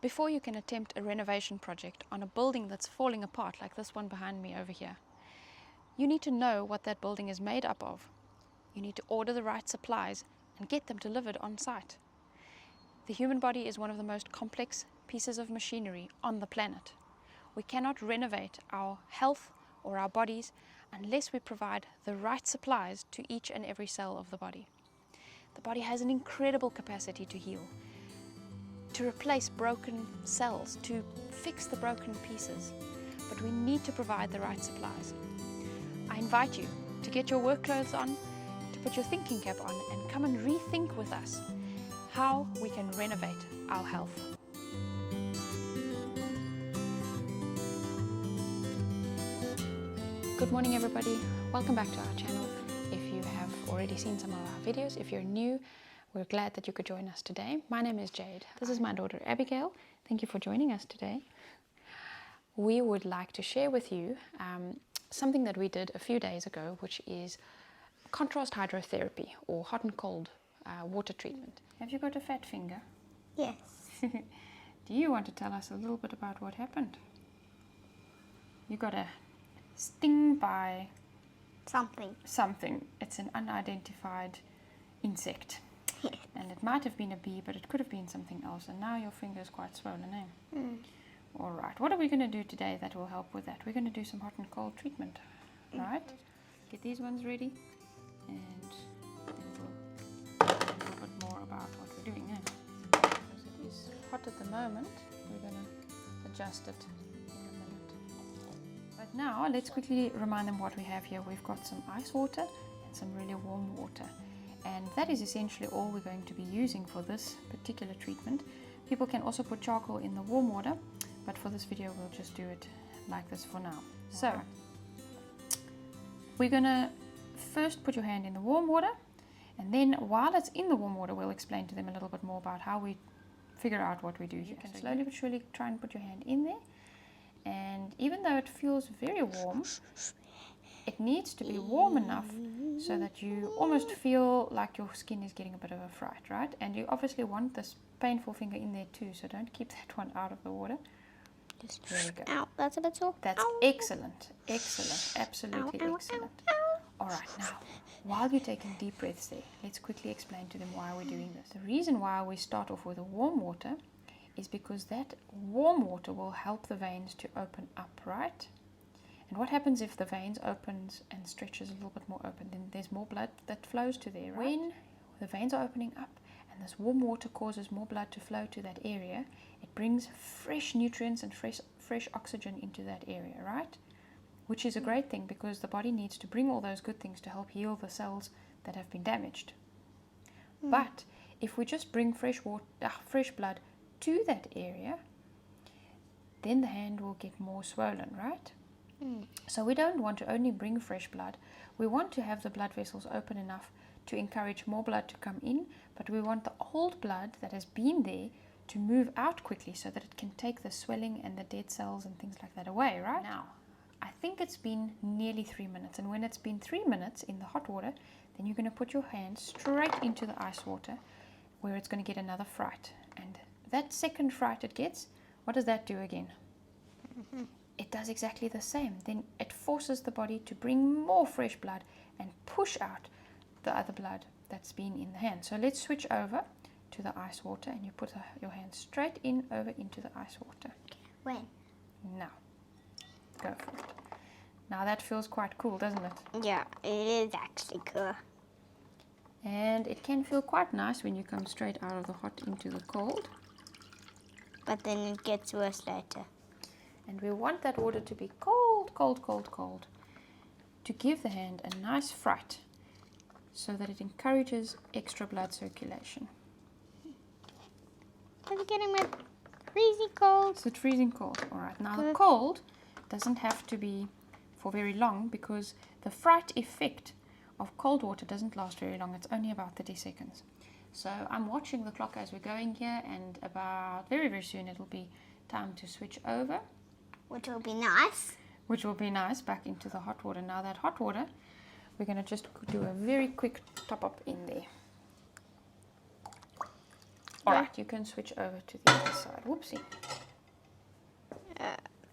Before you can attempt a renovation project on a building that's falling apart, like this one behind me over here, you need to know what that building is made up of. You need to order the right supplies and get them delivered on site. The human body is one of the most complex pieces of machinery on the planet. We cannot renovate our health or our bodies unless we provide the right supplies to each and every cell of the body. The body has an incredible capacity to heal, to replace broken cells, to fix the broken pieces, but we need to provide the right supplies. I invite you to get your work clothes on, to put your thinking cap on, and come and rethink with us how we can renovate our health. Good morning, everybody. Welcome back to our channel. If you have already seen some of our videos, if you're new, we're glad that you could join us today. My name is Jade. This is my daughter Abigail. Thank you for joining us today. We would like to share with you something that we did a few days ago, which is contrast hydrotherapy, or hot and cold water treatment. Have you got a fat finger? Yes. Do you want to tell us a little bit about what happened? You got a sting by something. It's an unidentified insect. And it might have been a bee, but it could have been something else. And now your finger is quite swollen, eh? All right. What are we going to do today that will help with that? We're going to do some hot and cold treatment, right? Get these ones ready, and then we'll talk a little bit more about what we're doing now. Because it is hot at the moment, we're going to adjust it in a minute. But now, let's quickly remind them what we have here. We've got some ice water and some really warm water. And that is essentially all we're going to be using for this particular treatment. People can also put charcoal in the warm water, but for this video we'll just do it like this for now. So, we're going to first put your hand in the warm water, and then while it's in the warm water we'll explain to them a little bit more about how we figure out what we do here. You can slowly but surely try and put your hand in there, and even though it feels very warm, it needs to be warm enough so that you almost feel like your skin is getting a bit of a fright, right? And you obviously want this painful finger in there too, so don't keep that one out of the water. There we go. Ow, that's a bit sore. That's excellent, excellent, absolutely excellent. All right, now, while you're taking deep breaths there, let's quickly explain to them why we're doing this. The reason why we start off with the warm water is because that warm water will help the veins to open up, right? And what happens if the veins opens and stretches a little bit more open? Then there's more blood that flows to there, right? When the veins are opening up and this warm water causes more blood to flow to that area, it brings fresh nutrients and fresh oxygen into that area, right? Which is a great thing, because the body needs to bring all those good things to help heal the cells that have been damaged. But if we just bring fresh blood to that area, then the hand will get more swollen, right? So we don't want to only bring fresh blood. We want to have the blood vessels open enough to encourage more blood to come in, but we want the old blood that has been there to move out quickly so that it can take the swelling and the dead cells and things like that away, right? Now, I think it's been nearly 3 minutes, and when it's been 3 minutes in the hot water, then you're going to put your hand straight into the ice water where it's going to get another fright. And that second fright it gets, what does that do again? It does exactly the same. Then it forces the body to bring more fresh blood and push out the other blood that's been in the hand. So let's switch over to the ice water, and you put your hand straight over into the ice water. When? Now, go for it. Now that feels quite cool, doesn't it? Yeah, it is actually cool. And it can feel quite nice when you come straight out of the hot into the cold. But then it gets worse later. And we want that water to be cold, cold, cold, cold, to give the hand a nice fright so that it encourages extra blood circulation. I'm getting my freezing cold. So it's freezing cold. All right. Now the cold doesn't have to be for very long, because the fright effect of cold water doesn't last very long. It's only about 30 seconds. So I'm watching the clock as we're going here, and about very, very soon it'll be time to switch over. Which will be nice. Which will be nice, back into the hot water. Now that hot water, we're going to just do a very quick top up in there. All right, you can switch over to the other side. Whoopsie.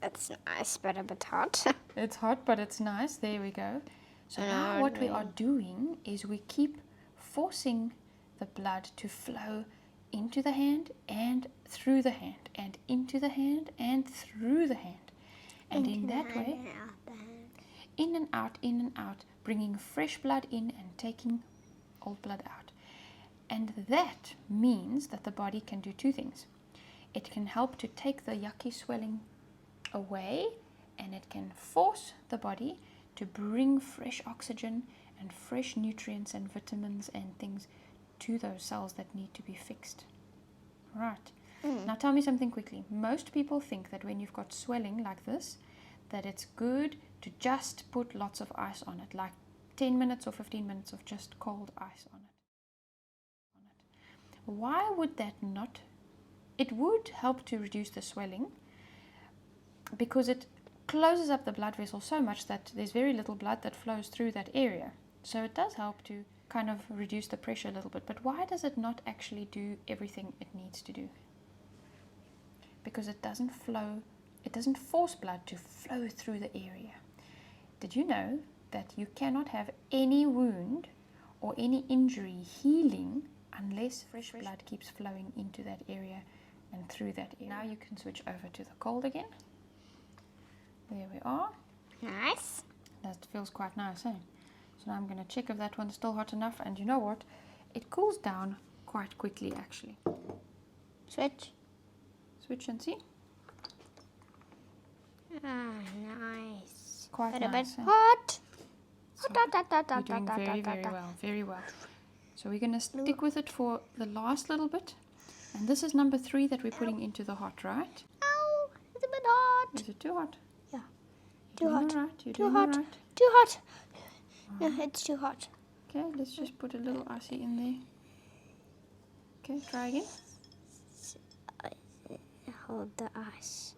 It's nice, but a bit hot. It's hot, but it's nice. There we go. So now what we are doing is we keep forcing the blood to flow into the hand and through the hand and into the hand and through the hand. And in that way, in and out, bringing fresh blood in and taking old blood out. And that means that the body can do two things. It can help to take the yucky swelling away, and it can force the body to bring fresh oxygen and fresh nutrients and vitamins and things to those cells that need to be fixed. Right. Now tell me something quickly. Most people think that when you've got swelling like this, that it's good to just put lots of ice on it, like 10 minutes or 15 minutes of just cold ice on it. Why would that not? It would help to reduce the swelling because it closes up the blood vessel so much that there's very little blood that flows through that area. So it does help to kind of reduce the pressure a little bit. But why does it not actually do everything it needs to do? Because it doesn't force blood to flow through the area. Did you know that you cannot have any wound or any injury healing unless fresh blood keeps flowing into that area and through that area? Now you can switch over to the cold again. There we are. Nice. That feels quite nice, eh? So now I'm going to check if that one's still hot enough. And you know what? It cools down quite quickly, actually. Switch. Switch and see. Ah, nice. Quite But nice. a bit Eh? hot. So you're doing very, very well. Very well. So we're going to stick with it for the last little bit. And this is number 3 that we're putting into the hot, right? Ow, it's a bit hot. Is it too hot? Yeah. You're Too doing hot. all right. You're Too doing hot. all right. Too hot. No, it's too hot. Okay, let's just put a little icy in there. Okay, try again. Hold the ice.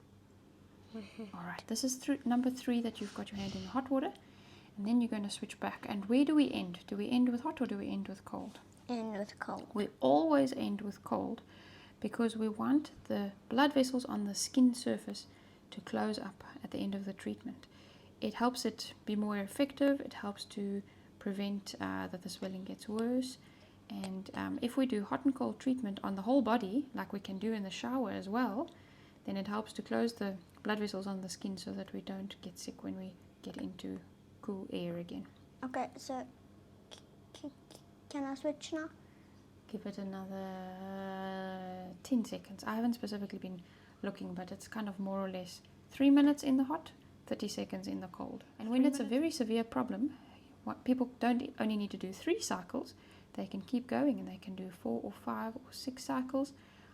All right, this is number 3 that you've got your hand in the hot water. And then you're going to switch back. And where do we end? Do we end with hot or do we end with cold? End with cold. We always end with cold because we want the blood vessels on the skin surface to close up at the end of the treatment. It helps it be more effective. It helps to prevent that the swelling gets worse. And if we do hot and cold treatment on the whole body, like we can do in the shower as well, then it helps to close the blood vessels on the skin so that we don't get sick when we get into cool air again. Okay, so can I switch now? Give it another 10 seconds. I haven't specifically been looking, but it's kind of more or less 3 minutes in the hot, 30 seconds in the cold. And when it's a very severe problem, people don't only need to do 3 cycles. They can keep going and they can do 4 or 5 or 6 cycles.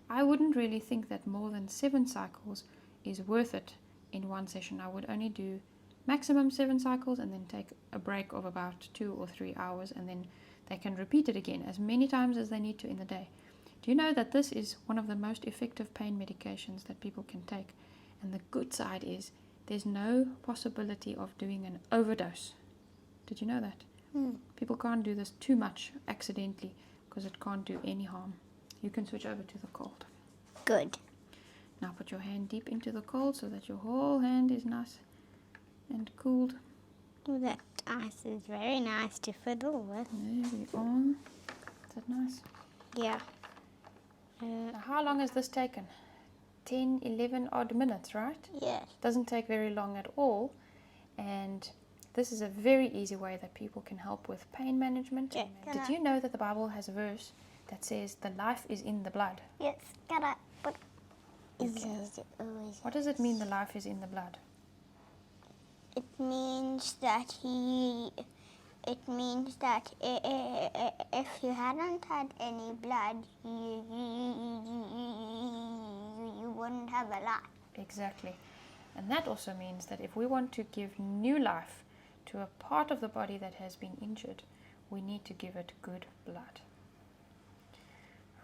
I wouldn't really think that more than 7 cycles is worth it in one session. I would only do maximum 7 cycles and then take a break of about 2 or 3 hours, and then they can repeat it again as many times as they need to in the day. Do you know that this is one of the most effective pain medications that people can take? And the good side is there's no possibility of doing an overdose. Did you know that? People can't do this too much accidentally because it can't do any harm. You can switch over to the cold. Good. Now put your hand deep into the cold so that your whole hand is nice and cooled. Oh, that ice is very nice to fiddle with. There we are. Is that nice? Yeah. Now how long has this taken? 10, 11 odd minutes, right? Yes. Doesn't take very long at all. And this is a very easy way that people can help with pain management. Yeah, Did you know that the Bible has a verse that says the life is in the blood? Yes. Gotta put. What does it mean the life is in the blood? It means that if you hadn't had any blood, you wouldn't have a life. Exactly. And that also means that if we want to give new life to a part of the body that has been injured, we need to give it good blood.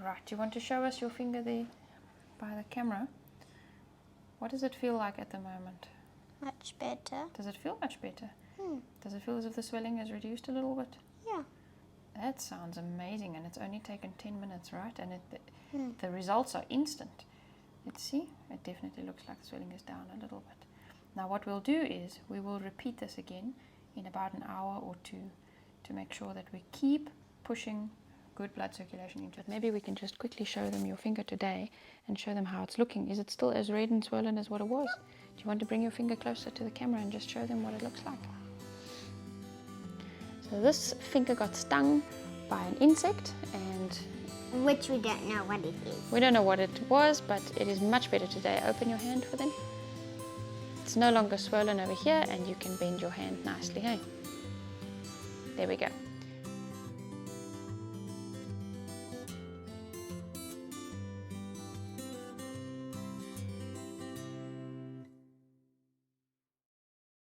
Right, do you want to show us your finger there by the camera? What does it feel like at the moment? Much better. Does it feel much better? Does it feel as if the swelling has reduced a little bit? Yeah. That sounds amazing, and it's only taken 10 minutes, right? And The results are instant. Let's see, it definitely looks like the swelling is down a little bit. Now what we'll do is we will repeat this again in about an hour or two to make sure that we keep pushing good blood circulation into it. Maybe we can just quickly show them your finger today and show them how it's looking. Is it still as red and swollen as what it was? Do you want to bring your finger closer to the camera and just show them what it looks like? So this finger got stung by an insect, and Which we don't know what it is. we don't know what it was, but it is much better today. Open your hand for them. It's no longer swollen over here, and you can bend your hand nicely, hey? There we go.